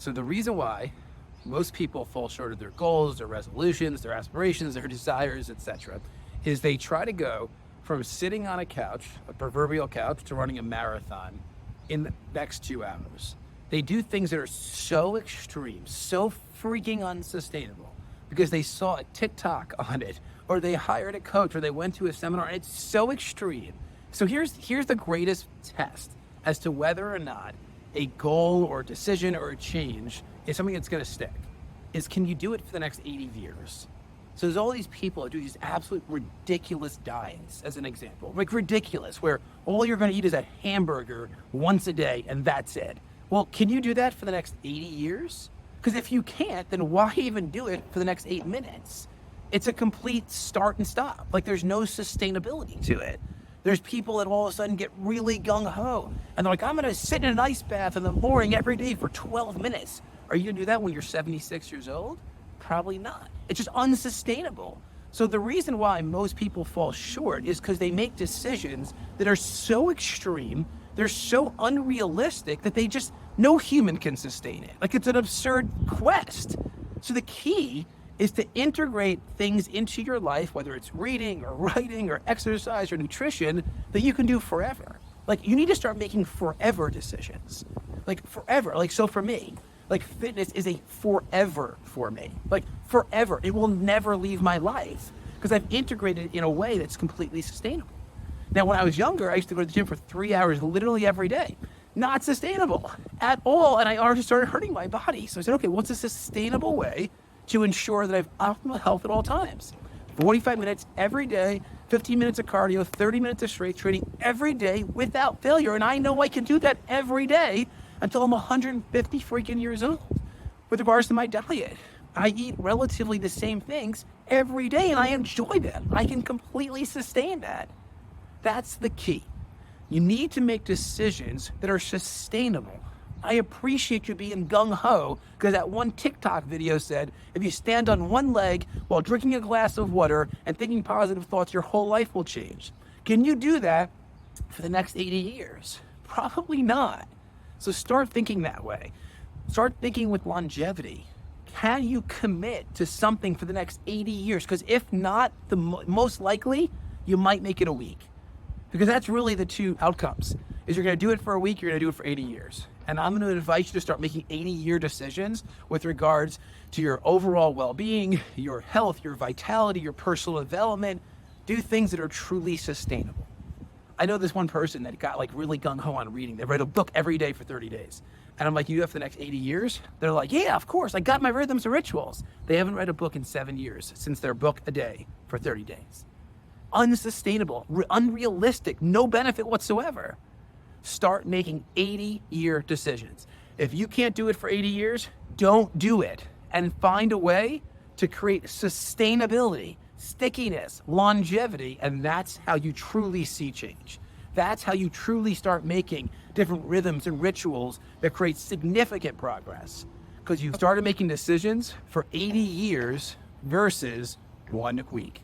So the reason why most people fall short of their goals, their resolutions, their aspirations, their desires, etc., is they try to go from sitting on a couch, a proverbial couch, to running a marathon in the next 2 hours. They do things that are so extreme, so freaking unsustainable, because they saw a TikTok on it, or they hired a coach, or they went to a seminar, and it's so extreme. So here's the greatest test as to whether or not a goal or a decision or a change is something that's going to stick, is can you do it for the next 80 years? So there's all these people that do these absolute ridiculous diets, as an example, like ridiculous, where all you're going to eat is a hamburger once a day and that's it. Well, can you do that for the next 80 years? Because if you can't, then why even do it for the next 8 minutes? It's a complete start and stop. Like, there's no sustainability to it. There's people that all of a sudden get really gung-ho, and they're like, I'm going to sit in an ice bath in the morning every day for 12 minutes. Are you going to do that when you're 76 years old? Probably not. It's just unsustainable. So the reason why most people fall short is because they make decisions that are so extreme, they're so unrealistic that they just, no human can sustain it. Like, it's an absurd quest. So the key is to integrate things into your life, whether it's reading or writing or exercise or nutrition, that you can do forever. Like, you need to start making forever decisions. Like, forever. Like, so for me, like, fitness is a forever for me. Like, forever. It will never leave my life because I've integrated it in a way that's completely sustainable. Now, when I was younger, I used to go to the gym for 3 hours literally every day. Not sustainable at all. And I already started hurting my body. So I said, okay, what's a sustainable way to ensure that I have optimal health at all times? 45 minutes every day, 15 minutes of cardio, 30 minutes of strength training every day without failure. And I know I can do that every day until I'm 150 freaking years old. With regards to my diet, I eat relatively the same things every day and I enjoy them. I can completely sustain that. That's the key. You need to make decisions that are sustainable. I appreciate you being gung-ho because that one TikTok video said, if you stand on one leg while drinking a glass of water and thinking positive thoughts, your whole life will change. Can you do that for the next 80 years? Probably not. So start thinking that way. Start thinking with longevity. Can you commit to something for the next 80 years? Because if not, the most likely, you might make it a week. Because that's really the two outcomes. Is you're going to do it for a week, you're going to do it for 80 years. And I'm going to advise you to start making 80-year decisions with regards to your overall well-being, your health, your vitality, your personal development. Do things that are truly sustainable. I know this one person that got like really gung-ho on reading. They read a book every day for 30 days. And I'm like, you have for the next 80 years? They're like, yeah, of course. I got my rhythms and rituals. They haven't read a book in 7 years since their book a day for 30 days. Unsustainable, unrealistic, no benefit whatsoever. Start making 80-year decisions. If you can't do it for 80 years, don't do it. And find a way to create sustainability, stickiness, longevity, and that's how you truly see change. That's how you truly start making different rhythms and rituals that create significant progress. Because you started making decisions for 80 years versus 1 week.